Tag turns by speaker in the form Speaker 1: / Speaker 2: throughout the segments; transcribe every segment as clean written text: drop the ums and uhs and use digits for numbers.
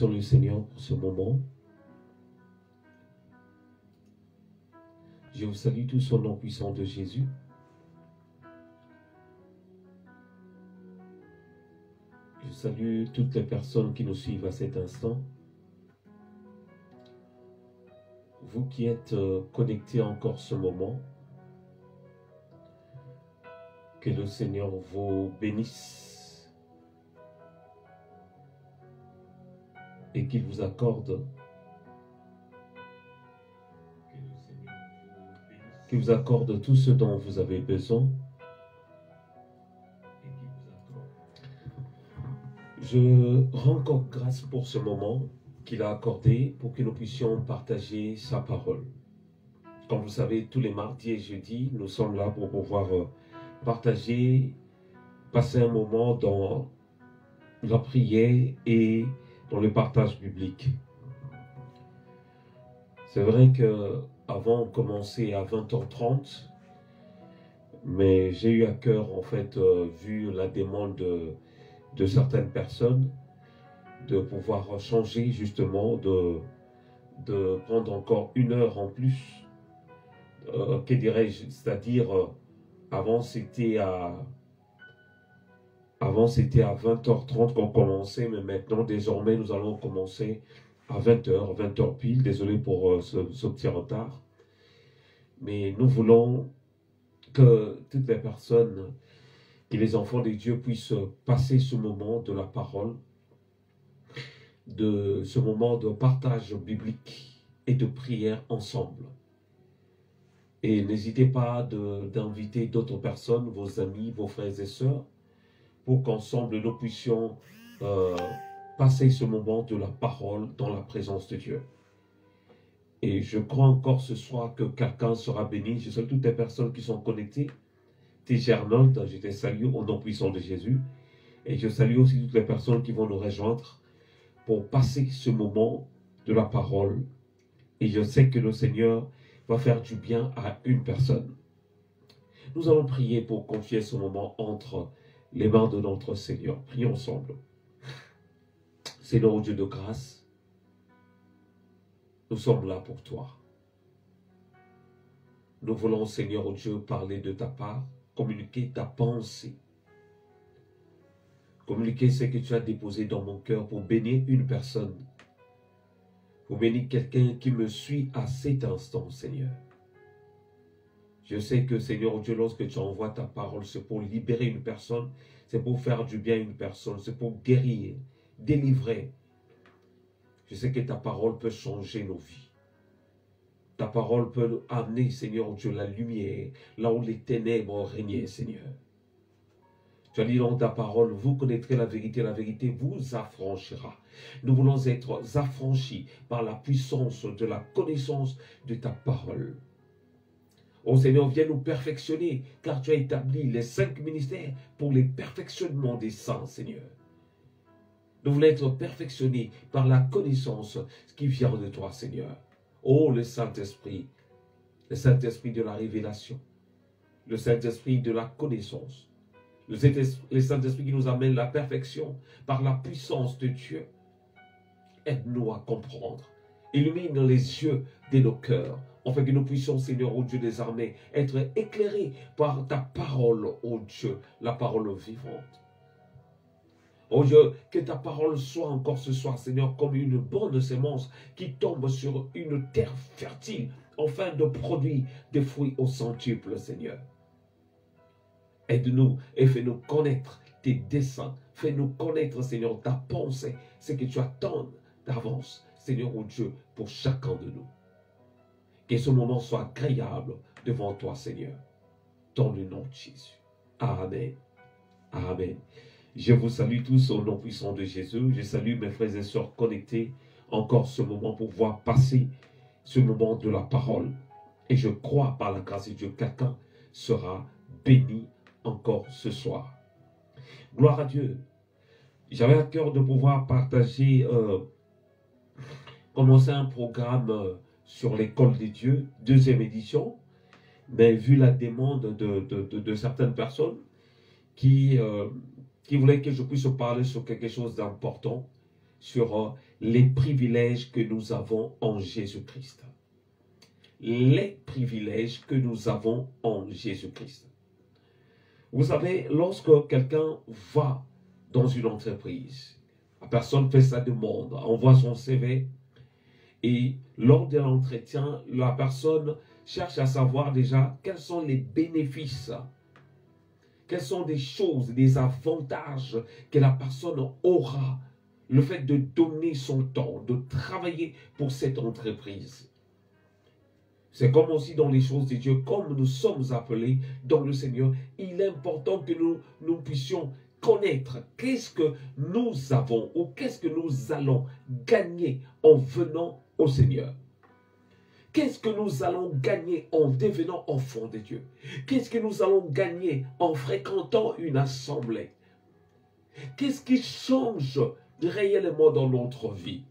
Speaker 1: bénissons le Seigneur pour ce moment. Je vous salue tous au nom puissant de Jésus. Je salue toutes les personnes qui nous suivent à cet instant. Vous qui êtes connectés encore ce moment, que le Seigneur vous bénisse et qu'il vous accorde tout ce dont vous avez besoin. Je rends encore grâce pour ce moment qu'il a accordé pour que nous puissions partager sa parole. Comme vous savez, tous les mardis et jeudis, nous sommes là pour pouvoir partager, passer un moment dans la prière et dans le partage biblique. C'est vrai que avant on commençait à 20h30, mais j'ai eu à cœur, en fait, vu la demande de certaines personnes, de pouvoir changer justement, de prendre encore 1 heure en plus, que dirais-je, c'est-à-dire avant c'était à 20h30 qu'on commençait, mais maintenant désormais nous allons commencer à 20h pile. Désolé pour ce petit retard, mais nous voulons que toutes les personnes, que les enfants de Dieu puissent passer ce moment de la parole, de ce moment de partage biblique et de prière ensemble. Et n'hésitez pas d'inviter d'autres personnes, vos amis, vos frères et sœurs, pour qu'ensemble nous puissions passer ce moment de la parole dans la présence de Dieu. Et je crois encore ce soir que quelqu'un sera béni. Je salue toutes les personnes qui sont connectées. Gernold, je te salue au nom puissant de Jésus. Et je salue aussi toutes les personnes qui vont nous rejoindre pour passer ce moment de la parole. Et je sais que le Seigneur va faire du bien à une personne. Nous allons prier pour confier ce moment entre les mains de notre Seigneur. Prions ensemble. Seigneur Dieu de grâce, nous sommes là pour toi. Nous voulons, Seigneur Dieu, parler de ta part, communiquer ta pensée, communiquer ce que tu as déposé dans mon cœur pour bénir une personne, pour bénir quelqu'un qui me suit à cet instant, Seigneur. Je sais que, Seigneur Dieu, lorsque tu envoies ta parole, c'est pour libérer une personne, c'est pour faire du bien à une personne, c'est pour guérir, délivrer. Je sais que ta parole peut changer nos vies. Ta parole peut amener, Seigneur Dieu, la lumière, là où les ténèbres régnaient, Seigneur. Tu as dit dans ta parole, vous connaîtrez la vérité vous affranchira. Nous voulons être affranchis par la puissance de la connaissance de ta parole. Oh Seigneur, viens nous perfectionner, car tu as établi les 5 ministères pour les perfectionnements des saints, Seigneur. Nous voulons être perfectionnés par la connaissance qui vient de toi, Seigneur. Oh, le Saint-Esprit de la révélation, le Saint-Esprit de la connaissance, le Saint-Esprit qui nous amène la perfection par la puissance de Dieu. Aide-nous à comprendre. Illumine les yeux de nos cœurs, afin que nous puissions, Seigneur, ô Dieu des armées, être éclairés par ta parole, ô Dieu, la parole vivante. Oh Dieu, que ta parole soit encore ce soir, Seigneur, comme une bonne sémence qui tombe sur une terre fertile, afin de produire des fruits au centuple, Seigneur. Aide-nous et fais-nous connaître tes desseins. Fais-nous connaître, Seigneur, ta pensée, ce que tu attends d'avance, Seigneur, oh Dieu, pour chacun de nous. Que ce moment soit agréable devant toi, Seigneur, dans le nom de Jésus. Amen. Amen. Je vous salue tous au nom puissant de Jésus. Je salue mes frères et sœurs connectés encore ce moment pour voir passer ce moment de la parole. Et je crois par la grâce de Dieu, quelqu'un sera béni encore ce soir. Gloire à Dieu. J'avais à cœur de pouvoir partager, commencer un programme sur l'école des dieux, 2e édition, mais vu la demande de certaines personnes qui voulaient que je puisse parler sur quelque chose d'important, sur les privilèges que nous avons en Jésus-Christ. Les privilèges que nous avons en Jésus-Christ. Vous savez, lorsque quelqu'un va dans une entreprise, la personne fait sa demande, envoie son CV, et lors de l'entretien, la personne cherche à savoir déjà quels sont les bénéfices, quelles sont des choses, des avantages que la personne aura, le fait de donner son temps, de travailler pour cette entreprise. C'est comme aussi dans les choses de Dieu, comme nous sommes appelés dans le Seigneur, il est important que nous puissions connaître qu'est-ce que nous avons ou qu'est-ce que nous allons gagner en venant au Seigneur. Qu'est-ce que nous allons gagner en devenant enfants de Dieu? Qu'est-ce que nous allons gagner en fréquentant une assemblée? Qu'est-ce qui change réellement dans notre vie?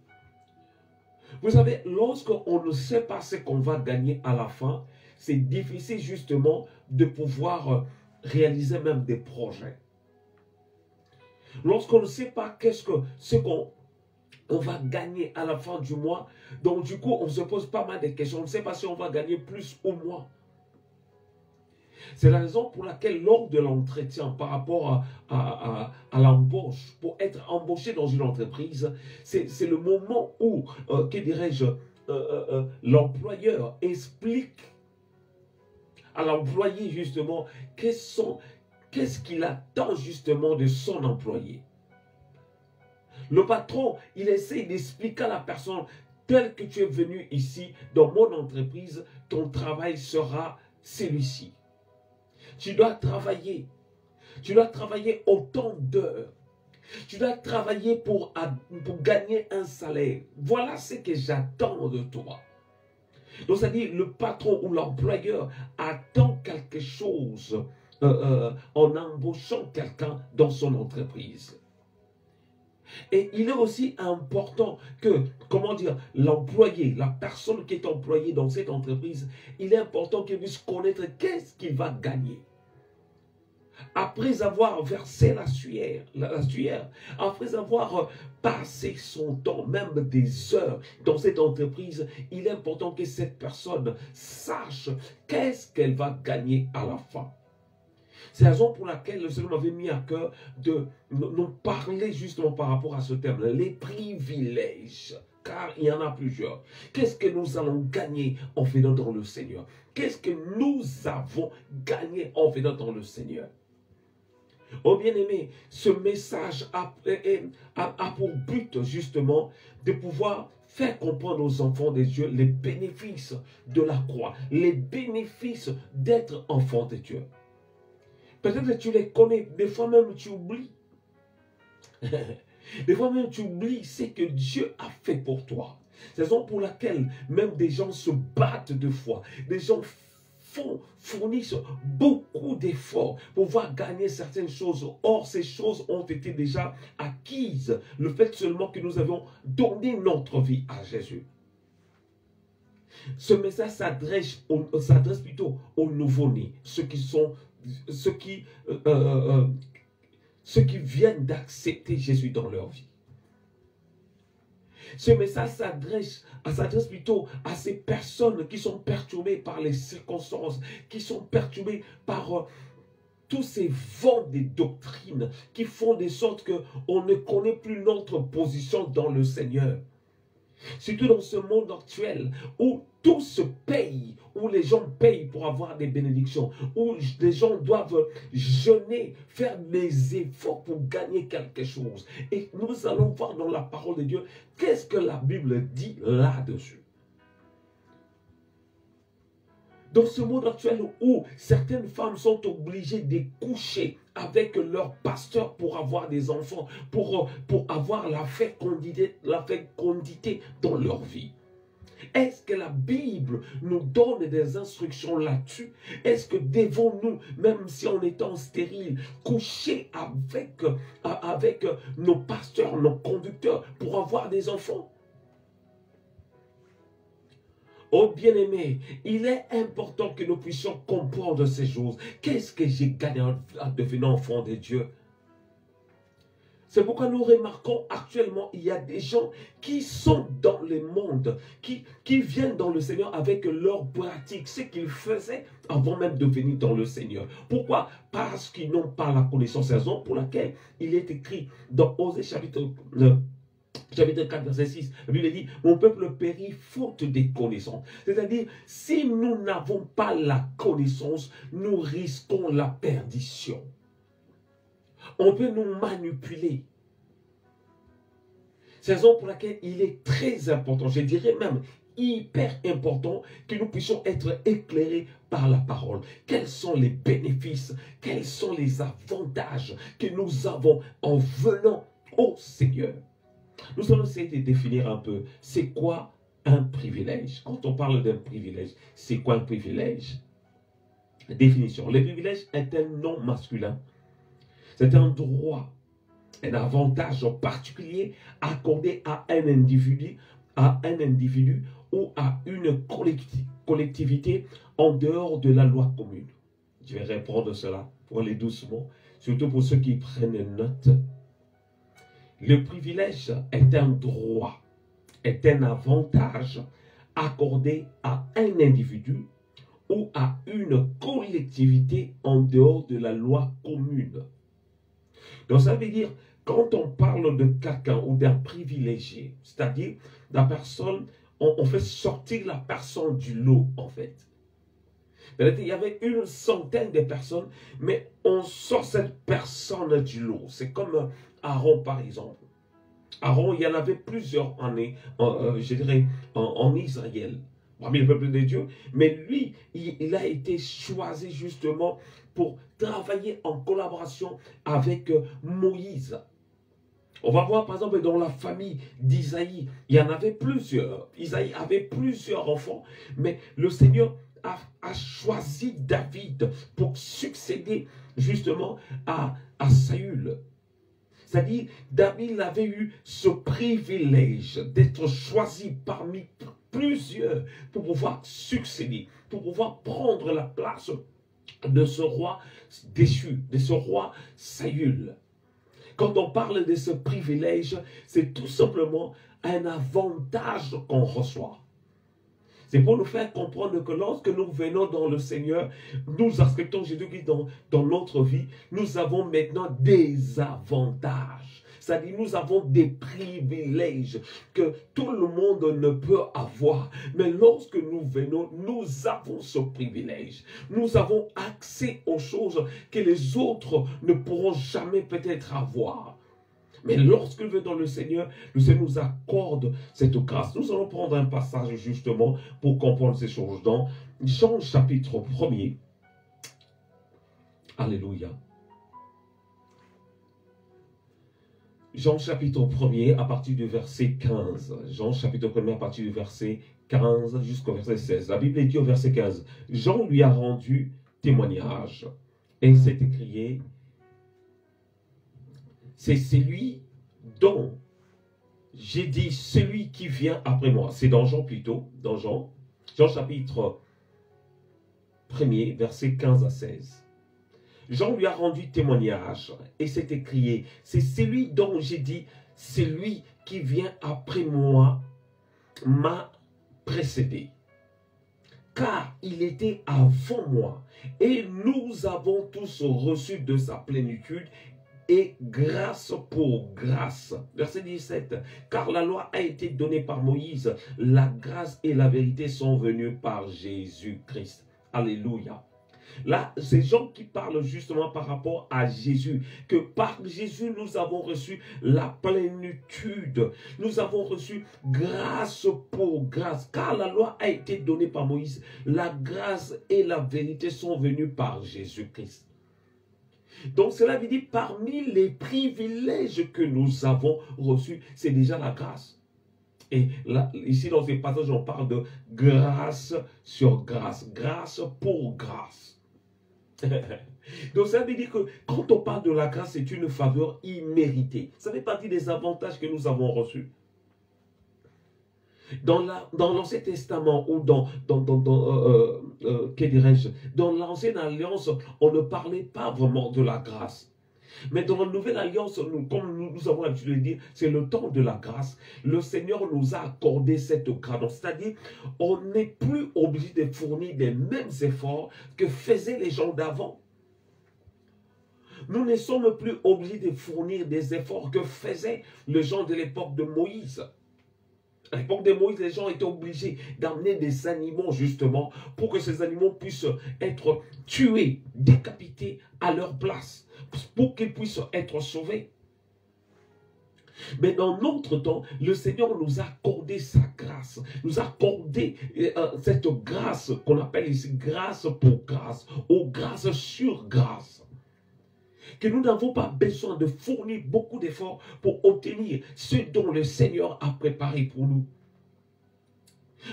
Speaker 1: Vous savez, lorsqu'on ne sait pas ce qu'on va gagner à la fin, c'est difficile justement de pouvoir réaliser même des projets. Lorsqu'on ne sait pas ce qu'on va gagner à la fin du mois, donc du coup, on se pose pas mal de questions. On ne sait pas si on va gagner plus ou moins. C'est la raison pour laquelle lors de l'entretien par rapport à l'embauche, pour être embauché dans une entreprise, c'est le moment où, que dirais-je, l'employeur explique à l'employé justement qu'est-ce qu'il attend justement de son employé. Le patron, il essaie d'expliquer à la personne, tel que tu es venu ici dans mon entreprise, ton travail sera celui-ci. Tu dois travailler autant d'heures. Tu dois travailler pour gagner un salaire. Voilà ce que j'attends de toi. Donc, c'est-à-dire, le patron ou l'employeur attend quelque chose en embauchant quelqu'un dans son entreprise. Et il est aussi important que, comment dire, l'employé, la personne qui est employée dans cette entreprise, il est important qu'il puisse connaître qu'est-ce qu'il va gagner. Après avoir versé la sueur, après avoir passé son temps, même des heures dans cette entreprise, il est important que cette personne sache qu'est-ce qu'elle va gagner à la fin. C'est la raison pour laquelle le Seigneur m'avait mis à cœur de nous parler justement par rapport à ce thème, les privilèges, car il y en a plusieurs. Qu'est-ce que nous allons gagner en venant dans le Seigneur? Qu'est-ce que nous avons gagné en venant dans le Seigneur? Oh bien-aimé, ce message a pour but justement de pouvoir faire comprendre aux enfants de Dieu les bénéfices de la croix, les bénéfices d'être enfant de Dieu. Peut-être que tu les connais, des fois même tu oublies. Des fois même tu oublies ce que Dieu a fait pour toi. C'est la raison pour laquelle même des gens se battent de foi. Des gens fournissent beaucoup d'efforts pour pouvoir gagner certaines choses. Or, ces choses ont été déjà acquises. Le fait seulement que nous avons donné notre vie à Jésus. Ce message s'adresse plutôt aux nouveau-nés, ceux qui viennent d'accepter Jésus dans leur vie. Ce message s'adresse plutôt à ces personnes qui sont perturbées par les circonstances, qui sont perturbées par tous ces vents des doctrines qui font de sorte qu'on ne connaît plus notre position dans le Seigneur. Surtout dans ce monde actuel où tout se paye, où les gens payent pour avoir des bénédictions, où les gens doivent jeûner, faire des efforts pour gagner quelque chose. Et nous allons voir dans la parole de Dieu, qu'est-ce que la Bible dit là-dessus. Dans ce monde actuel où certaines femmes sont obligées de coucher avec leur pasteur pour avoir des enfants, pour avoir la fécondité dans leur vie. Est-ce que la Bible nous donne des instructions là-dessus? Est-ce que devons-nous, même si on est en stérile, coucher avec nos pasteurs, nos conducteurs pour avoir des enfants? Oh bien-aimé, il est important que nous puissions comprendre ces choses. Qu'est-ce que j'ai gagné en devenant enfant de Dieu? C'est pourquoi nous remarquons actuellement, il y a des gens qui sont dans le monde, qui viennent dans le Seigneur avec leur pratique, ce qu'ils faisaient avant même de venir dans le Seigneur. Pourquoi? Parce qu'ils n'ont pas la connaissance, raison pour laquelle il est écrit dans Osée chapitre 4, verset 6, la Bible dit, mon peuple périt faute des connaissances. C'est-à-dire, si nous n'avons pas la connaissance, nous risquons la perdition. On peut nous manipuler. C'est la raison pour laquelle il est très important, je dirais même hyper important, que nous puissions être éclairés par la parole. Quels sont les bénéfices, quels sont les avantages que nous avons en venant au Seigneur? Nous allons essayer de définir un peu, c'est quoi un privilège? Quand on parle d'un privilège, c'est quoi un privilège? Définition. Le privilège est un nom masculin. C'est un droit, un avantage particulier accordé à un individu ou à une collectivité en dehors de la loi commune. Je vais répondre cela pour aller doucement, surtout pour ceux qui prennent note. Le privilège est un droit, est un avantage accordé à un individu ou à une collectivité en dehors de la loi commune. Donc ça veut dire, quand on parle de quelqu'un ou d'un privilégié, c'est-à-dire la personne, on fait sortir la personne du lot en fait. Il y avait une centaine de personnes, mais on sort cette personne du lot. C'est comme Aaron par exemple. Aaron, il y en avait plusieurs années, je dirais, en Israël, parmi le peuple de Dieu, mais lui, il a été choisi justement pour travailler en collaboration avec Moïse. On va voir par exemple dans la famille d'Isaïe, il y en avait plusieurs. Isaïe avait plusieurs enfants, mais le Seigneur a choisi David pour succéder justement à Saül. C'est-à-dire, David avait eu ce privilège d'être choisi parmi plusieurs pour pouvoir succéder, pour pouvoir prendre la place de ce roi déchu, de ce roi Saül. Quand on parle de ce privilège, c'est tout simplement un avantage qu'on reçoit. C'est pour nous faire comprendre que lorsque nous venons dans le Seigneur, nous acceptons Jésus-Christ dans notre vie, nous avons maintenant des avantages. C'est-à-dire nous avons des privilèges que tout le monde ne peut avoir. Mais lorsque nous venons, nous avons ce privilège. Nous avons accès aux choses que les autres ne pourront jamais peut-être avoir. Mais lorsque nous venons dans le Seigneur nous accorde cette grâce. Nous allons prendre un passage justement pour comprendre ces choses dans Jean chapitre 1er. Alléluia. Jean chapitre 1er à partir du verset 15. Jean chapitre 1er à partir du verset 15 jusqu'au verset 16. La Bible dit au verset 15. Jean lui a rendu témoignage et s'est écrié: c'est celui dont j'ai dit, celui qui vient après moi. C'est dans Jean plutôt, dans Jean chapitre 1er, versets 15 à 16. Jean lui a rendu témoignage et s'est écrié: c'est celui dont j'ai dit, celui qui vient après moi m'a précédé. Car il était avant moi et nous avons tous reçu de sa plénitude et grâce pour grâce. Verset 17. Car la loi a été donnée par Moïse, la grâce et la vérité sont venues par Jésus-Christ. Alléluia. Là, c'est Jean qui parle justement par rapport à Jésus, que par Jésus, nous avons reçu la plénitude. Nous avons reçu grâce pour grâce. Car la loi a été donnée par Moïse, la grâce et la vérité sont venues par Jésus-Christ. Donc cela veut dire parmi les privilèges que nous avons reçus, c'est déjà la grâce. Et là, ici dans ces passages, on parle de grâce sur grâce, grâce pour grâce. Donc ça veut dire que quand on parle de la grâce, c'est une faveur imméritée. Ça fait partie des avantages que nous avons reçus. Dans l'Ancien Testament ou que dirais-je, dans l'Ancienne Alliance, on ne parlait pas vraiment de la grâce. Mais dans la nouvelle alliance, comme nous avons l'habitude de le dire, c'est le temps de la grâce. Le Seigneur nous a accordé cette grâce. C'est-à-dire, on n'est plus obligé de fournir les mêmes efforts que faisaient les gens d'avant. Nous ne sommes plus obligés de fournir des efforts que faisaient les gens de l'époque de Moïse. À l'époque de Moïse, les gens étaient obligés d'amener des animaux justement pour que ces animaux puissent être tués, décapités à leur place, pour qu'ils puissent être sauvés. Mais dans notre temps, le Seigneur nous a accordé sa grâce, nous a accordé cette grâce qu'on appelle ici grâce pour grâce, ou grâce sur grâce. Que nous n'avons pas besoin de fournir beaucoup d'efforts pour obtenir ce dont le Seigneur a préparé pour nous.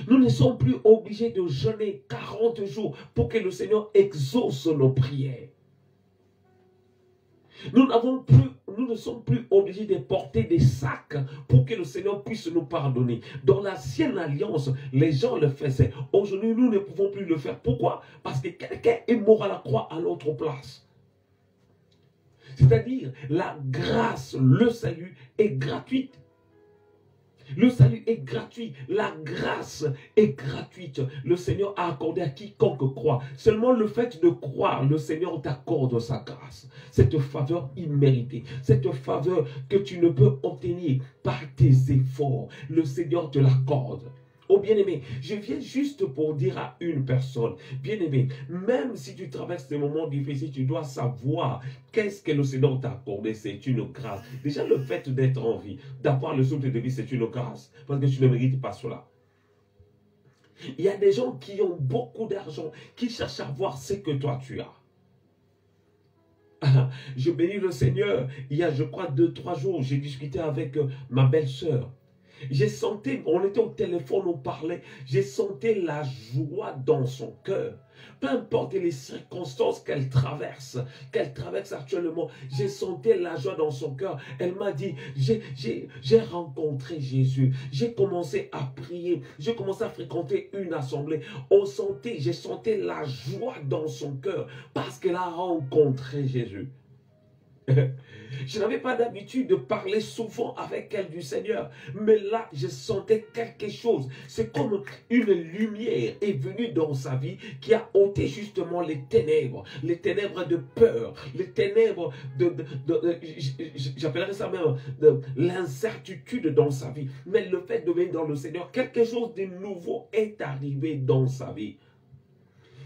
Speaker 1: Nous ne sommes plus obligés de jeûner 40 jours pour que le Seigneur exauce nos prières. Nous ne sommes plus obligés de porter des sacs pour que le Seigneur puisse nous pardonner. Dans l'ancienne alliance, les gens le faisaient. Aujourd'hui, nous ne pouvons plus le faire. Pourquoi? Parce que quelqu'un est mort à la croix à notre place. C'est-à-dire, la grâce, le salut est gratuite. Le salut est gratuit. La grâce est gratuite. Le Seigneur a accordé à quiconque croit. Seulement le fait de croire, le Seigneur t'accorde sa grâce. Cette faveur imméritée. Cette faveur que tu ne peux obtenir par tes efforts. Le Seigneur te l'accorde. Oh bien-aimé, je viens juste pour dire à une personne, bien-aimé, même si tu traverses des moments difficiles, tu dois savoir qu'est-ce que le Seigneur t'a accordé, c'est une grâce. Déjà le fait d'être en vie, d'avoir le souffle de vie, c'est une grâce, parce que tu ne mérites pas cela. Il y a des gens qui ont beaucoup d'argent, qui cherchent à voir ce que toi tu as. Je bénis le Seigneur, il y a je crois 2-3 jours, j'ai discuté avec ma belle-sœur. J'ai senti, on était au téléphone, on parlait, j'ai senti la joie dans son cœur. Peu importe les circonstances qu'elle traverse actuellement, j'ai senti la joie dans son cœur. Elle m'a dit, j'ai rencontré Jésus, j'ai commencé à prier, j'ai commencé à fréquenter une assemblée. J'ai senti la joie dans son cœur parce qu'elle a rencontré Jésus. Je n'avais pas d'habitude de parler souvent avec elle du Seigneur. Mais là, je sentais quelque chose. C'est comme une lumière est venue dans sa vie qui a ôté justement les ténèbres de peur, les ténèbres j'appellerais ça même de l'incertitude dans sa vie. Mais le fait de venir dans le Seigneur, quelque chose de nouveau est arrivé dans sa vie.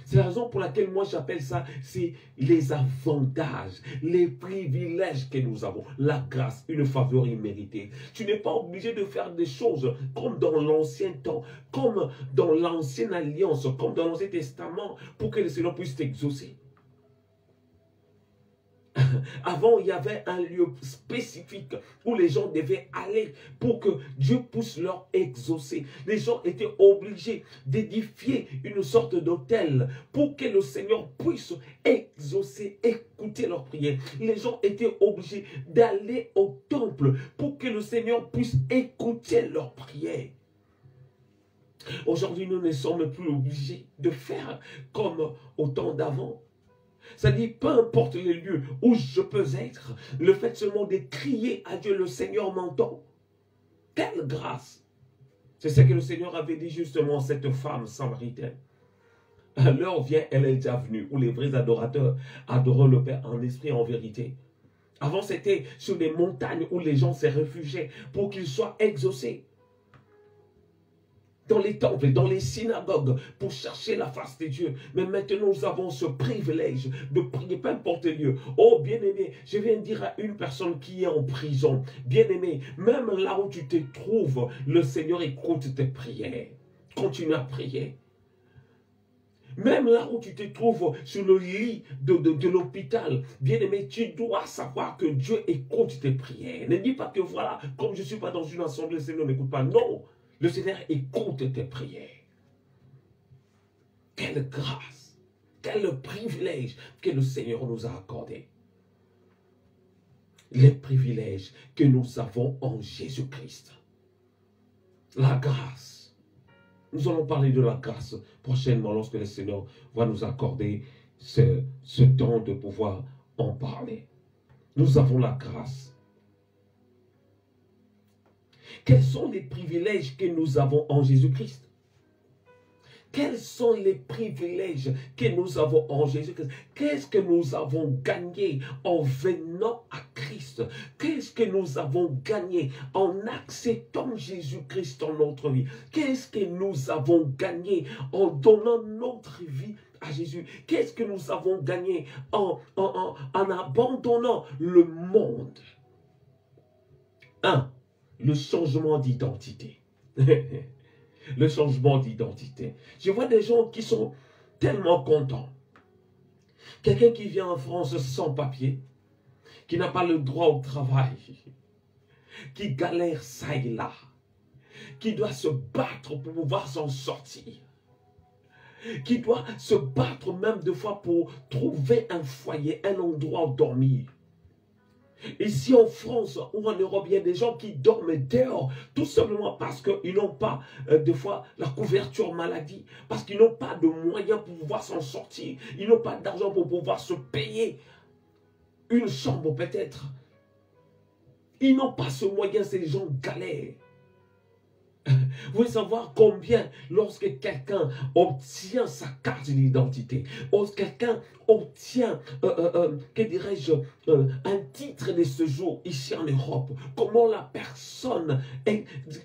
Speaker 1: C'est la raison pour laquelle moi j'appelle ça, c'est les avantages, les privilèges que nous avons. La grâce, une faveur imméritée. Tu n'es pas obligé de faire des choses comme dans l'ancien temps, comme dans l'ancienne alliance, comme dans l'Ancien Testament, pour que le Seigneur puisse t'exaucer. Avant, il y avait un lieu spécifique où les gens devaient aller pour que Dieu puisse leur exaucer. Les gens étaient obligés d'édifier une sorte d'autel pour que le Seigneur puisse exaucer, écouter leurs prières. Les gens étaient obligés d'aller au temple pour que le Seigneur puisse écouter leurs prières. Aujourd'hui, nous ne sommes plus obligés de faire comme au temps d'avant. C'est-à-dire, peu importe les lieux où je peux être, le fait seulement de crier à Dieu, le Seigneur m'entend. Quelle grâce! C'est ce que le Seigneur avait dit justement à cette femme samaritaine. L'heure vient, elle est déjà venue, où les vrais adorateurs adorent le Père en esprit et en vérité. Avant, c'était sur des montagnes où les gens se réfugiaient pour qu'ils soient exaucés. Dans les temples, dans les synagogues, pour chercher la face de Dieu. Mais maintenant, nous avons ce privilège de prier, peu importe le lieu. Oh, bien-aimé, je viens de dire à une personne qui est en prison, bien-aimé, même là où tu te trouves, le Seigneur écoute tes prières. Continue à prier. Même là où tu te trouves sur le lit de l'hôpital, bien-aimé, tu dois savoir que Dieu écoute tes prières. Ne dis pas que voilà, comme je ne suis pas dans une assemblée, le Seigneur n'écoute pas. Non! Le Seigneur écoute tes prières. Quelle grâce, quel privilège que le Seigneur nous a accordé. Les privilèges que nous avons en Jésus-Christ. La grâce. Nous allons parler de la grâce prochainement lorsque le Seigneur va nous accorder ce temps de pouvoir en parler. Nous avons la grâce. Quels sont les privilèges que nous avons en Jésus-Christ? Quels sont les privilèges que nous avons en Jésus-Christ? Qu'est-ce que nous avons gagné en venant à Christ? Qu'est-ce que nous avons gagné en acceptant Jésus-Christ dans notre vie? Qu'est-ce que nous avons gagné en donnant notre vie à Jésus? Qu'est-ce que nous avons gagné en abandonnant le monde? 1. Le changement d'identité. Le changement d'identité. Je vois des gens qui sont tellement contents. Quelqu'un qui vient en France sans papier, qui n'a pas le droit au travail, qui galère ça et là, qui doit se battre pour pouvoir s'en sortir, qui doit se battre même des fois pour trouver un foyer, un endroit où dormir. Ici en France ou en Europe, il y a des gens qui dorment dehors, tout simplement parce qu'ils n'ont pas, des fois, la couverture maladie, parce qu'ils n'ont pas de moyens pour pouvoir s'en sortir, ils n'ont pas d'argent pour pouvoir se payer une chambre peut-être. Ils n'ont pas ce moyen, ces gens galèrent. Vous voulez savoir combien, lorsque quelqu'un obtient sa carte d'identité, lorsque quelqu'un obtient, que dirais-je, un titre de séjour ici en Europe, comment la personne,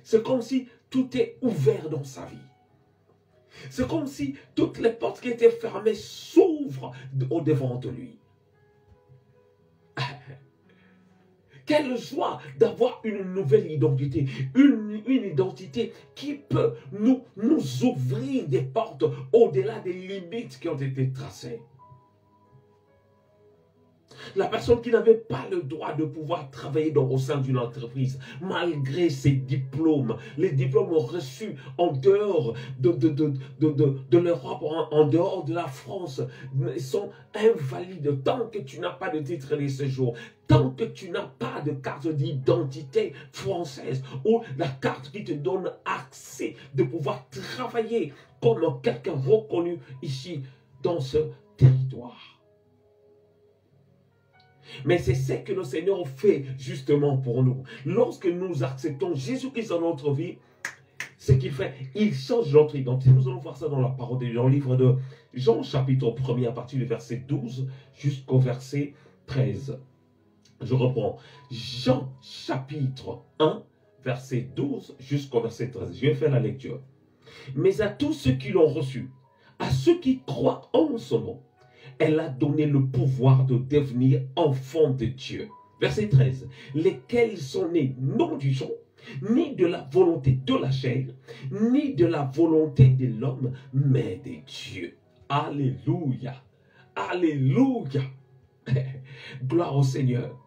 Speaker 1: c'est comme si tout est ouvert dans sa vie. C'est comme si toutes les portes qui étaient fermées s'ouvrent au-devant de lui. Quelle joie d'avoir une nouvelle identité, une identité qui peut nous ouvrir des portes au-delà des limites qui ont été tracées. La personne qui n'avait pas le droit de pouvoir travailler au sein d'une entreprise, malgré ses diplômes, les diplômes reçus en dehors de l'Europe, en dehors de la France, sont invalides. Tant que tu n'as pas de titre de séjour, tant que tu n'as pas de carte d'identité française ou la carte qui te donne accès de pouvoir travailler comme quelqu'un reconnu ici dans ce territoire. Mais c'est ce que le Seigneur fait justement pour nous. Lorsque nous acceptons Jésus-Christ dans notre vie, ce qu'il fait, il change notre identité. Nous allons voir ça dans la parole de Dieu, dans le livre de Jean, chapitre 1er, à partir du verset 12 jusqu'au verset 13. Je reprends. Jean, chapitre 1, verset 12 jusqu'au verset 13. Je vais faire la lecture. Mais à tous ceux qui l'ont reçu, à ceux qui croient en son nom, elle a donné le pouvoir de devenir enfants de Dieu. Verset 13. Lesquels sont nés non du sang, ni de la volonté de la chair, ni de la volonté de l'homme, mais de Dieu. Alléluia. Alléluia. Gloire au Seigneur.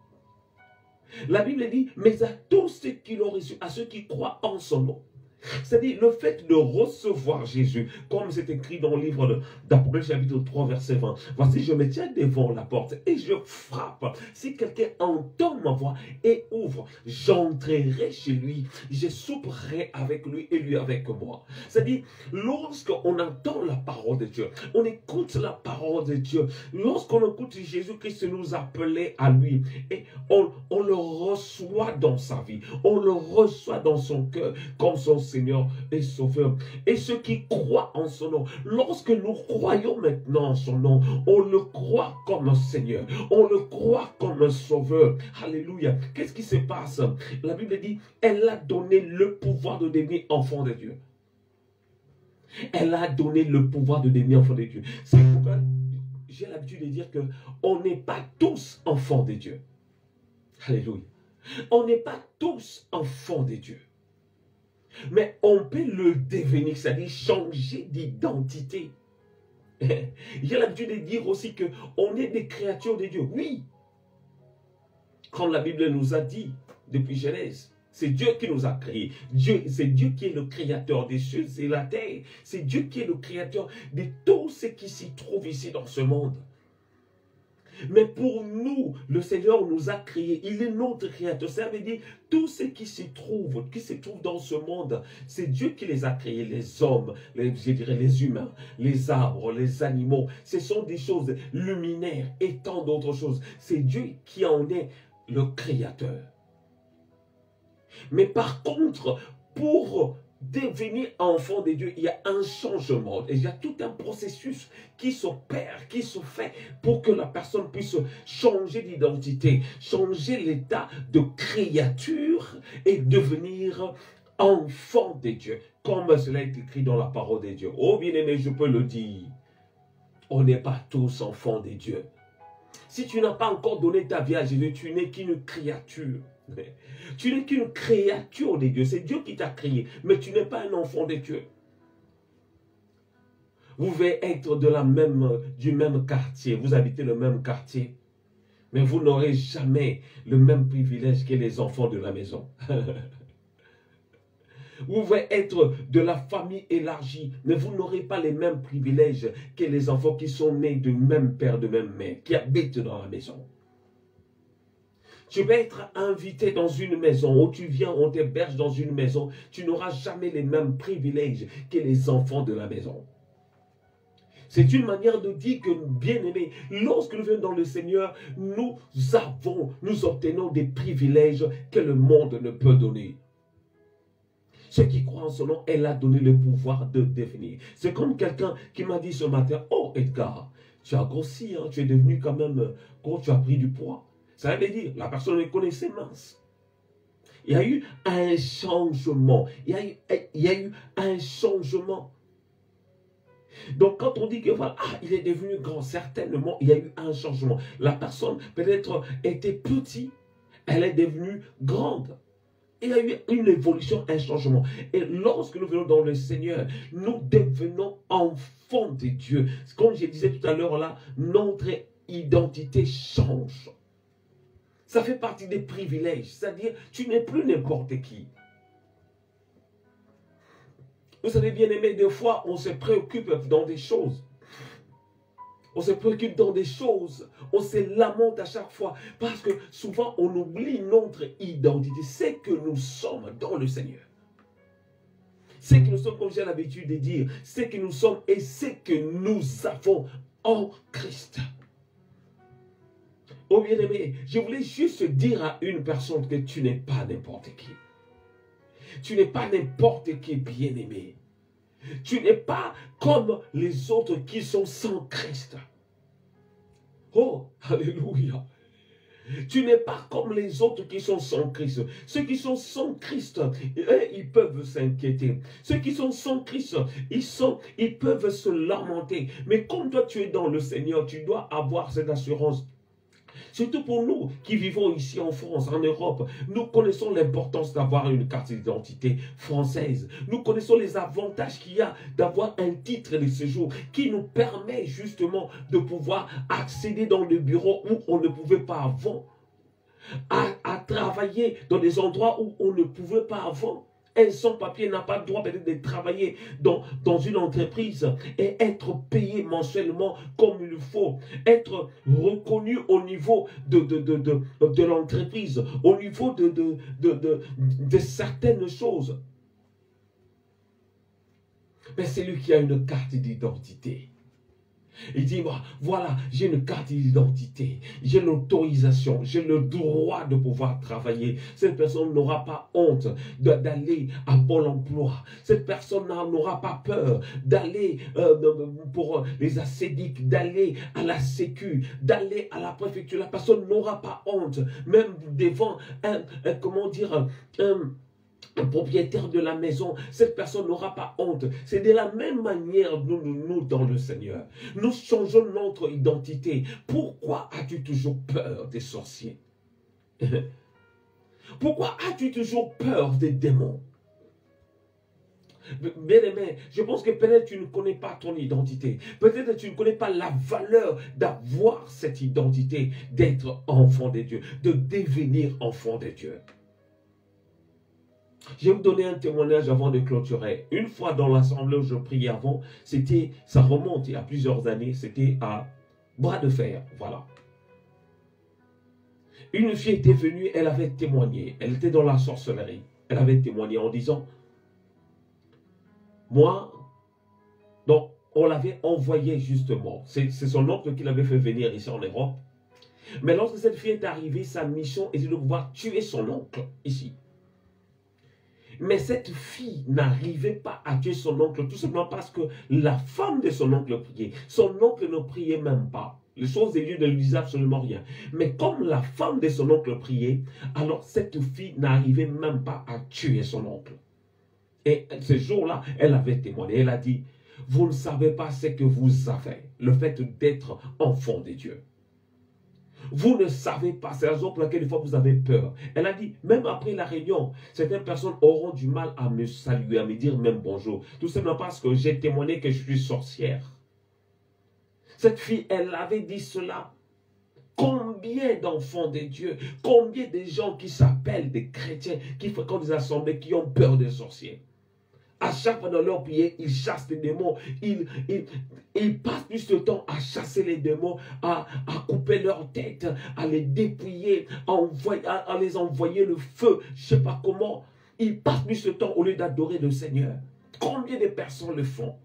Speaker 1: La Bible dit, mais à tous ceux qui l'ont reçu, à ceux qui croient en son nom. C'est-à-dire le fait de recevoir Jésus, comme c'est écrit dans le livre d'Apocalypse chapitre 3 verset 20. Voici, je me tiens devant la porte et je frappe. Si quelqu'un entend ma voix et ouvre, j'entrerai chez lui, je souperai avec lui et lui avec moi. C'est-à-dire, lorsqu'on entend la parole de Dieu, on écoute la parole de Dieu, lorsqu'on écoute Jésus-Christ nous appeler à lui et on le reçoit dans sa vie, on le reçoit dans son cœur comme son Seigneur et Sauveur. Et ceux qui croient en son nom, lorsque nous croyons maintenant en son nom, on le croit comme un Seigneur, on le croit comme un Sauveur. Alléluia. Qu'est-ce qui se passe? La Bible dit, elle a donné le pouvoir de devenir enfant de Dieu. Elle a donné le pouvoir de devenir enfant de Dieu. C'est pourquoi j'ai l'habitude de dire qu'on n'est pas tous enfants de Dieu. Alléluia. On n'est pas tous enfants de Dieu. Mais on peut le devenir, c'est-à-dire changer d'identité. J'ai l'habitude de dire aussi qu'on est des créatures de Dieu. Oui. Quand la Bible nous a dit, depuis Genèse, c'est Dieu qui nous a créés. C'est Dieu qui est le créateur des cieux et la terre. C'est Dieu qui est le créateur de tout ce qui s'y trouve ici dans ce monde. Mais pour nous, le Seigneur nous a créés. Il est notre créateur. Ça veut dire, tout ce qui se trouve dans ce monde, c'est Dieu qui les a créés. Les hommes, je dirais les humains, les arbres, les animaux. Ce sont des choses luminaires et tant d'autres choses. C'est Dieu qui en est le créateur. Mais par contre, pour devenir enfant de Dieu, il y a un changement. Et il y a tout un processus qui s'opère, qui se fait pour que la personne puisse changer d'identité, changer l'état de créature et devenir enfant de Dieu. Comme cela est écrit dans la parole de Dieu. Oh bien-aimé, je peux le dire. On n'est pas tous enfants de Dieu. Si tu n'as pas encore donné ta vie à Jésus, tu n'es qu'une créature. Tu n'es qu'une créature de Dieu. C'est Dieu qui t'a créé, mais tu n'es pas un enfant de Dieu. Vous pouvez être du même quartier, vous habitez le même quartier, mais vous n'aurez jamais le même privilège que les enfants de la maison. Vous pouvez être de la famille élargie, mais vous n'aurez pas les mêmes privilèges que les enfants qui sont nés du même père, de même mère, qui habitent dans la maison. Tu vas être invité dans une maison, où tu viens, on t'héberge dans une maison, tu n'auras jamais les mêmes privilèges que les enfants de la maison. C'est une manière de dire que, bien aimé, lorsque nous venons dans le Seigneur, nous obtenons des privilèges que le monde ne peut donner. Ceux qui croient en son nom, elle a donné le pouvoir de devenir. C'est comme quelqu'un qui m'a dit ce matin, « Oh Edgar, tu as grossi, hein, tu es devenu quand même, quand tu as pris du poids. » Ça veut dire, la personne le connaissait mince. Il y a eu un changement. Il y a eu un changement. Donc quand on dit que voilà, il est devenu grand, certainement, il y a eu un changement. La personne peut-être était petite, elle est devenue grande. Il y a eu une évolution, un changement. Et lorsque nous venons dans le Seigneur, nous devenons enfants de Dieu. Comme je disais tout à l'heure là, notre identité change. Ça fait partie des privilèges. C'est-à-dire, tu n'es plus n'importe qui. Vous savez, bien aimé, des fois, on se préoccupe dans des choses. On se préoccupe dans des choses. On se lamente à chaque fois. Parce que souvent, on oublie notre identité. C'est que nous sommes dans le Seigneur. C'est que nous sommes, comme j'ai l'habitude de dire, c'est que nous sommes et c'est que nous avons en Christ. Oh bien-aimé, je voulais juste dire à une personne que tu n'es pas n'importe qui. Tu n'es pas n'importe qui, bien-aimé. Tu n'es pas comme les autres qui sont sans Christ. Oh, alléluia. Tu n'es pas comme les autres qui sont sans Christ. Ceux qui sont sans Christ, ils peuvent s'inquiéter. Ceux qui sont sans Christ, ils peuvent se lamenter. Mais comme toi, tu es dans le Seigneur, tu dois avoir cette assurance. Surtout pour nous qui vivons ici en France, en Europe, nous connaissons l'importance d'avoir une carte d'identité française. Nous connaissons les avantages qu'il y a d'avoir un titre de séjour qui nous permet justement de pouvoir accéder dans le bureau où on ne pouvait pas avant, à travailler dans des endroits où on ne pouvait pas avant. Un sans-papier n'a pas le droit peut-être de travailler dans une entreprise et être payé mensuellement comme il faut, être reconnu au niveau de l'entreprise, au niveau de certaines choses. Mais c'est lui qui a une carte d'identité. Il dit, voilà, j'ai une carte d'identité, j'ai l'autorisation, j'ai le droit de pouvoir travailler. Cette personne n'aura pas honte d'aller à Pôle emploi. Cette personne n'aura pas peur d'aller pour les assédiques, d'aller à la sécu, d'aller à la préfecture. La personne n'aura pas honte, même devant un propriétaire de la maison, cette personne n'aura pas honte. C'est de la même manière nous dans le Seigneur. Nous changeons notre identité. Pourquoi as-tu toujours peur des sorciers? Pourquoi as-tu toujours peur des démons? Bien-aimé, je pense que peut-être tu ne connais pas ton identité. Peut-être tu ne connais pas la valeur d'avoir cette identité, d'être enfant de Dieu, de devenir enfant de Dieu. Je vais vous donner un témoignage avant de clôturer. Une fois dans l'assemblée où je priais avant, ça remonte il y a plusieurs années, c'était à Bras de Fer, voilà. Une fille était venue, elle avait témoigné. Elle était dans la sorcellerie. Elle avait témoigné en disant, moi, donc on l'avait envoyé justement. C'est son oncle qui l'avait fait venir ici en Europe. Mais lorsque cette fille est arrivée, sa mission était de pouvoir tuer son oncle ici. Mais cette fille n'arrivait pas à tuer son oncle tout simplement parce que la femme de son oncle priait. Son oncle ne priait même pas. Les choses de Dieu ne lui disaient absolument rien. Mais comme la femme de son oncle priait, alors cette fille n'arrivait même pas à tuer son oncle. Et ce jour-là, elle avait témoigné. Elle a dit, vous ne savez pas ce que vous avez, le fait d'être enfant de Dieu. Vous ne savez pas, c'est la raison pour laquelle des fois vous avez peur. Elle a dit, même après la réunion, certaines personnes auront du mal à me saluer, à me dire même bonjour. Tout simplement parce que j'ai témoigné que je suis sorcière. Cette fille, elle avait dit cela. Combien d'enfants de Dieu, combien de gens qui s'appellent des chrétiens, qui fréquentent des assemblées, qui ont peur des sorciers. À chaque fois dans leur prière, ils chassent les démons. Ils passent plus de temps à chasser les démons, à couper leur tête, à les dépouiller, à les envoyer le feu. Je ne sais pas comment. Ils passent plus de temps au lieu d'adorer le Seigneur. Combien de personnes le font?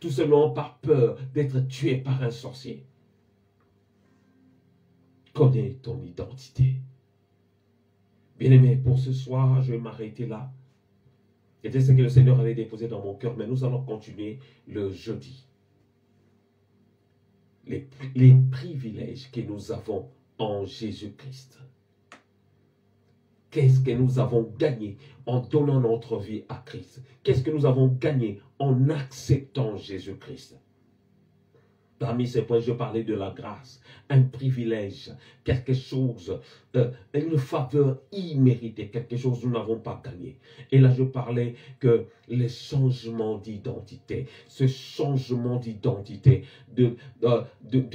Speaker 1: Tout simplement par peur d'être tué par un sorcier. Connais ton identité. Bien-aimé, pour ce soir, je vais m'arrêter là. C'était ce que le Seigneur avait déposé dans mon cœur, mais nous allons continuer le jeudi. Les privilèges que nous avons en Jésus-Christ. Qu'est-ce que nous avons gagné en donnant notre vie à Christ? Qu'est-ce que nous avons gagné en acceptant Jésus-Christ? Parmi ces points, je parlais de la grâce, un privilège, quelque chose, une faveur imméritée, quelque chose que nous n'avons pas gagné. Et là, je parlais que les changements d'identité, ce changement d'identité de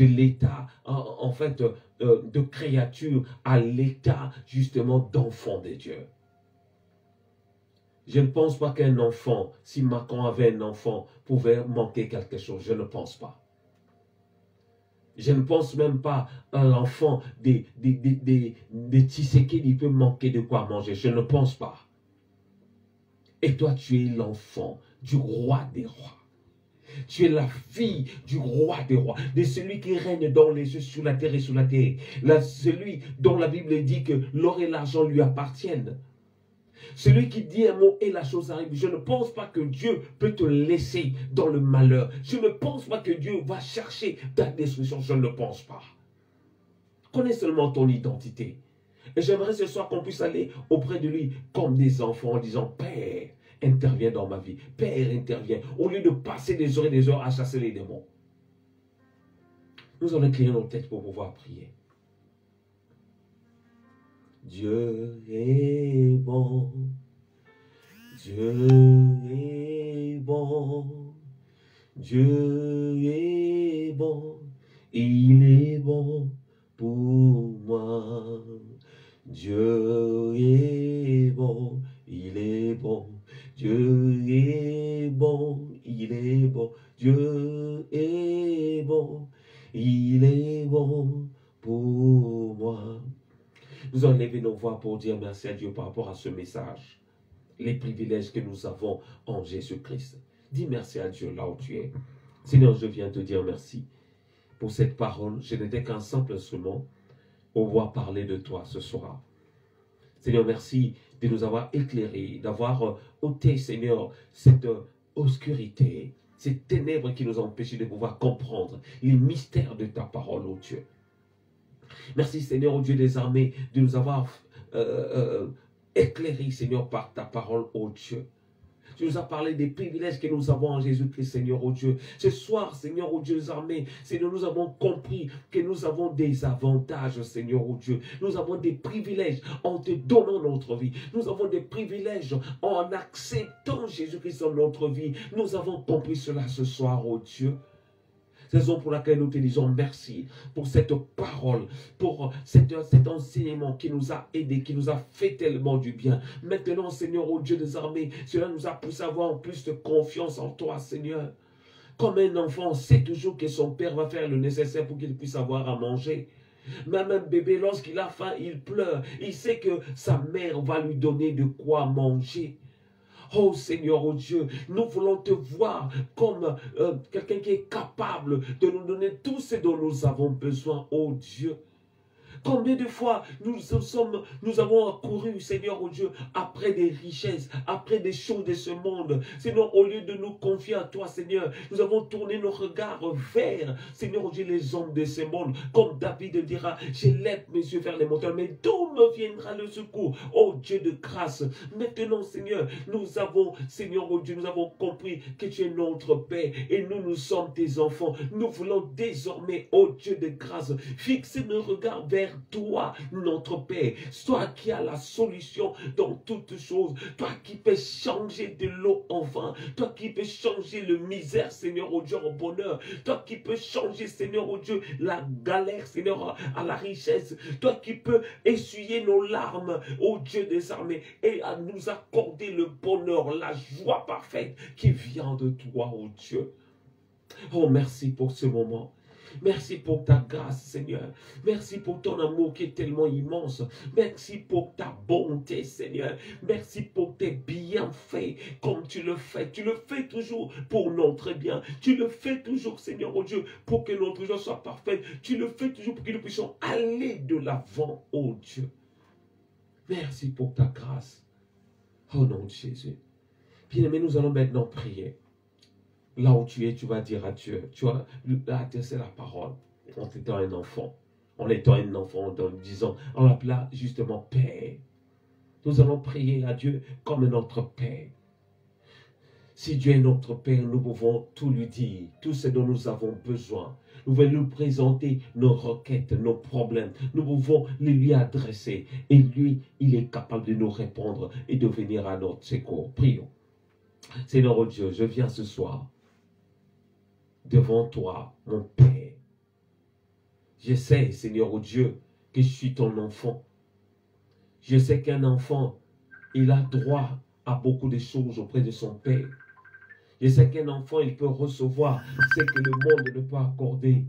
Speaker 1: l'état, en fait, de créature à l'état, justement, d'enfant de Dieu. Je ne pense pas qu'un enfant, si Macron avait un enfant, pouvait manquer quelque chose. Je ne pense pas. Je ne pense même pas à l'enfant des Tshisekedi peut manquer de quoi manger. Je ne pense pas. Et toi, tu es l'enfant du roi des rois. Tu es la fille du roi des rois, de celui qui règne dans les cieux, sur la terre et sous la terre. Celui dont la Bible dit que l'or et l'argent lui appartiennent. Celui qui dit un mot et la chose arrive. Je ne pense pas que Dieu peut te laisser dans le malheur. Je ne pense pas que Dieu va chercher ta destruction. Je ne le pense pas. Connais seulement ton identité. Et j'aimerais ce soir qu'on puisse aller auprès de lui comme des enfants en disant, Père, interviens dans ma vie. Père, interviens. Au lieu de passer des heures et des heures à chasser les démons. Nous allons incliner nos têtes pour pouvoir prier. Dieu est bon, Dieu est bon, Dieu est bon, il est bon pour moi. Dieu est bon, il est bon, Dieu est bon, il est bon, Dieu est bon, il est bon pour moi. Nous allons lever nos voix pour dire merci à Dieu par rapport à ce message. Les privilèges que nous avons en Jésus-Christ. Dis merci à Dieu là où tu es. Seigneur, je viens te dire merci pour cette parole. Je n'étais qu'un simple instrument pour pouvoir parler de toi ce soir. Seigneur, merci de nous avoir éclairés, d'avoir ôté, Seigneur, cette obscurité, ces ténèbres qui nous ont empêchés de pouvoir comprendre les mystères de ta parole, ô Dieu. Merci Seigneur, au Dieu des armées, de nous avoir éclairés, Seigneur, par ta parole, ô Dieu. Tu nous as parlé des privilèges que nous avons en Jésus-Christ, Seigneur, ô Dieu. Ce soir, Seigneur, ô Dieu des armées, Seigneur, nous avons compris que nous avons des avantages, Seigneur, ô Dieu. Nous avons des privilèges en te donnant notre vie. Nous avons des privilèges en acceptant Jésus-Christ dans notre vie. Nous avons compris cela ce soir, ô Dieu. Raison pour laquelle nous te disons merci pour cette parole, pour cet enseignement qui nous a aidés, qui nous a fait tellement du bien. Maintenant, Seigneur, ô Dieu des armées, cela nous a poussé à avoir plus de confiance en toi, Seigneur. Comme un enfant sait toujours que son père va faire le nécessaire pour qu'il puisse avoir à manger. Même un bébé, lorsqu'il a faim, il pleure. Il sait que sa mère va lui donner de quoi manger. Oh Seigneur, oh Dieu, nous voulons te voir comme quelqu'un qui est capable de nous donner tout ce dont nous avons besoin, oh Dieu. Combien de fois nous avons accouru, Seigneur, oh Dieu, après des richesses, après des choses de ce monde. Seigneur, au lieu de nous confier à toi, Seigneur, nous avons tourné nos regards vers, Seigneur, oh Dieu, les hommes de ce monde. Comme David dira, j'élève mes yeux vers les montagnes, mais d'où me viendra le secours? Oh Dieu de grâce, maintenant, Seigneur, nous avons, Seigneur, oh Dieu, nous avons compris que tu es notre Père et nous sommes tes enfants. Nous voulons désormais, oh Dieu de grâce, fixer nos regards vers toi, notre Père, toi qui as la solution dans toutes choses, toi qui peux changer de l'eau en vin, toi qui peux changer le misère, Seigneur, au Dieu, en bonheur, toi qui peux changer, Seigneur, au Dieu, la galère, Seigneur, à la richesse, toi qui peux essuyer nos larmes, ô Dieu des armées, et à nous accorder le bonheur, la joie parfaite qui vient de toi, ô Dieu. Oh, merci pour ce moment. Merci pour ta grâce, Seigneur. Merci pour ton amour qui est tellement immense. Merci pour ta bonté, Seigneur. Merci pour tes bienfaits, comme tu le fais. Tu le fais toujours pour notre bien. Tu le fais toujours, Seigneur, oh Dieu, pour que notre joie soit parfaite. Tu le fais toujours pour que nous puissions aller de l'avant, oh Dieu. Merci pour ta grâce. Oh nom de Jésus. Bien-aimé, nous allons maintenant prier. Là où tu es, tu vas dire à Dieu, tu vas adresser la parole en étant un enfant, en disant, en l'appelant justement Père. Nous allons prier à Dieu comme notre Père. Si Dieu est notre Père, nous pouvons tout lui dire, tout ce dont nous avons besoin. Nous voulons lui présenter nos requêtes, nos problèmes. Nous pouvons les lui adresser. Et lui, il est capable de nous répondre et de venir à notre secours. Prions. Seigneur oh Dieu, je viens ce soir devant toi, mon Père. Je sais, Seigneur, oh Dieu, que je suis ton enfant. Je sais qu'un enfant, il a droit à beaucoup de choses auprès de son Père. Je sais qu'un enfant, il peut recevoir ce que le monde ne peut accorder.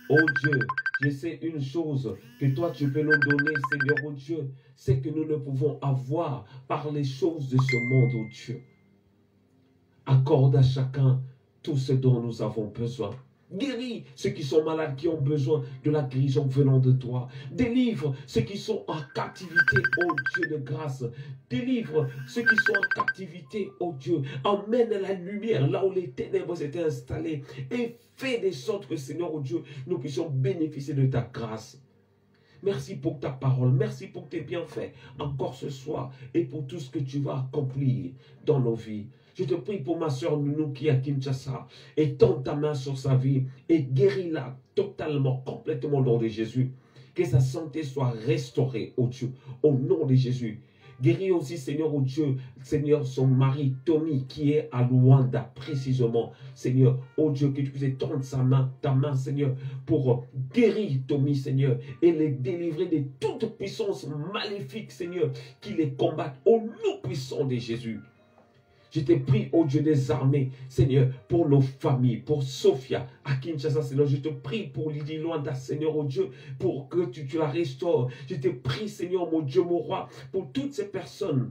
Speaker 1: Oh Dieu, je sais une chose que toi tu peux nous donner, Seigneur, oh Dieu, c'est que nous ne pouvons avoir par les choses de ce monde, oh Dieu. Accorde à chacun tout ce dont nous avons besoin. Guéris ceux qui sont malades, qui ont besoin de la guérison venant de toi. Délivre ceux qui sont en captivité, ô Dieu de grâce. Délivre ceux qui sont en captivité, ô Dieu. Emmène la lumière là où les ténèbres s'étaient installées. Et fais de sorte que, Seigneur, ô Dieu, nous puissions bénéficier de ta grâce. Merci pour ta parole. Merci pour tes bienfaits encore ce soir. Et pour tout ce que tu vas accomplir dans nos vies. Je te prie pour ma soeur Nounou qui est à Kinshasa. Étends ta main sur sa vie et guéris-la totalement, complètement au nom de Jésus. Que sa santé soit restaurée, oh Dieu, au nom de Jésus. Guéris aussi, Seigneur, oh Dieu, Seigneur, son mari, Tommy, qui est à Luanda, précisément. Seigneur, oh Dieu, que tu puisses étendre ta main, Seigneur, pour guérir Tommy, Seigneur, et les délivrer de toute puissance maléfique, Seigneur, qui les combattent au nom puissant de Jésus. Je te prie, ô Dieu des armées, Seigneur, pour nos familles, pour Sophia, à Kinshasa, Seigneur. Je te prie pour Lydie Luanda, Seigneur, ô Dieu, pour que tu la restaures. Je te prie, Seigneur, mon Dieu, mon roi, pour toutes ces personnes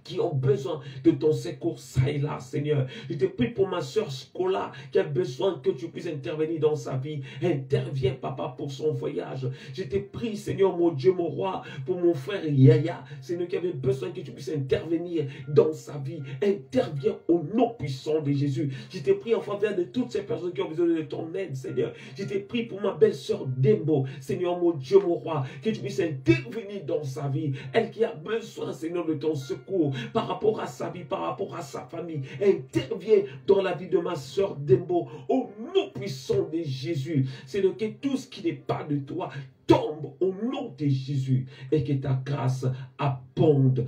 Speaker 1: qui ont besoin de ton secours, ça et là, Seigneur. Je te prie pour ma soeur Scola, qui a besoin que tu puisses intervenir dans sa vie. Interviens, papa, pour son voyage. Je te prie, Seigneur, mon Dieu, mon roi, pour mon frère Yaya, Seigneur, qui avait besoin que tu puisses intervenir dans sa vie. Interviens au nom puissant de Jésus. Je te prie en faveur de toutes ces personnes qui ont besoin de ton aide, Seigneur. Je te prie pour ma belle-sœur Dembo, Seigneur, mon Dieu, mon roi, que tu puisses intervenir dans sa vie. Elle qui a besoin, Seigneur, de ton secours, par rapport à sa vie, par rapport à sa famille. Interviens dans la vie de ma soeur Dembo, au nom puissant de Jésus. Seigneur, que tout ce qui n'est pas de toi tombe au nom de Jésus et que ta grâce abonde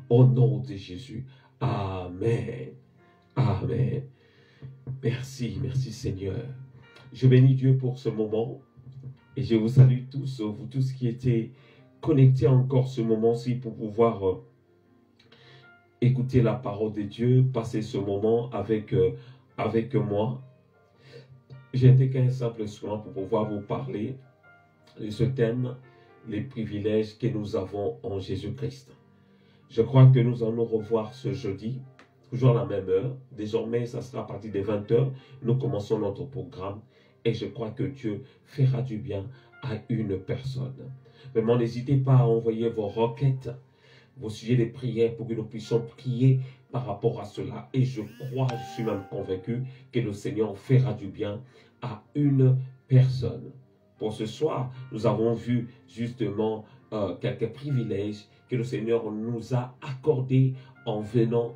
Speaker 1: au nom de Jésus. Amen. Amen. Merci, merci Seigneur. Je bénis Dieu pour ce moment et je vous salue tous, vous tous qui étaient connectés encore ce moment-ci pour pouvoir écouter la parole de Dieu, passer ce moment avec moi. J'ai été qu'un simple soin pour pouvoir vous parler de ce thème, les privilèges que nous avons en Jésus-Christ. Je crois que nous allons nous revoir ce jeudi, toujours à la même heure. Désormais, ça sera à partir des 20 h. Nous commençons notre programme et je crois que Dieu fera du bien à une personne. Vraiment, n'hésitez pas à envoyer vos requêtes, vos sujets de prière pour que nous puissions prier par rapport à cela. Et je crois, je suis même convaincu que le Seigneur fera du bien à une personne. Pour ce soir, nous avons vu justement quelques privilèges que le Seigneur nous a accordés en venant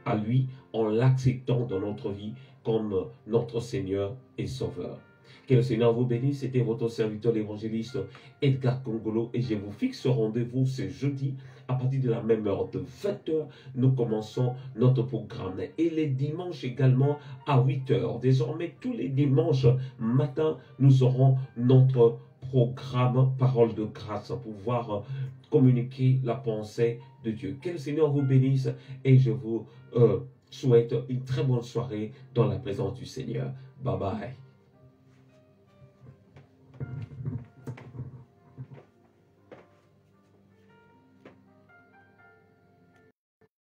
Speaker 1: à lui, en l'acceptant dans notre vie comme notre Seigneur et Sauveur. Que le Seigneur vous bénisse. C'était votre serviteur l'évangéliste Edgar Kongolo et je vous fixe rendez-vous ce jeudi à partir de la même heure de 20 h. Nous commençons notre programme et les dimanches également à 8 h. Désormais, tous les dimanches matin, nous aurons notre programme Parole de grâce pour pouvoir communiquer la pensée de Dieu. Que le Seigneur vous bénisse et je vous souhaite une très bonne soirée dans la présence du Seigneur. Bye bye.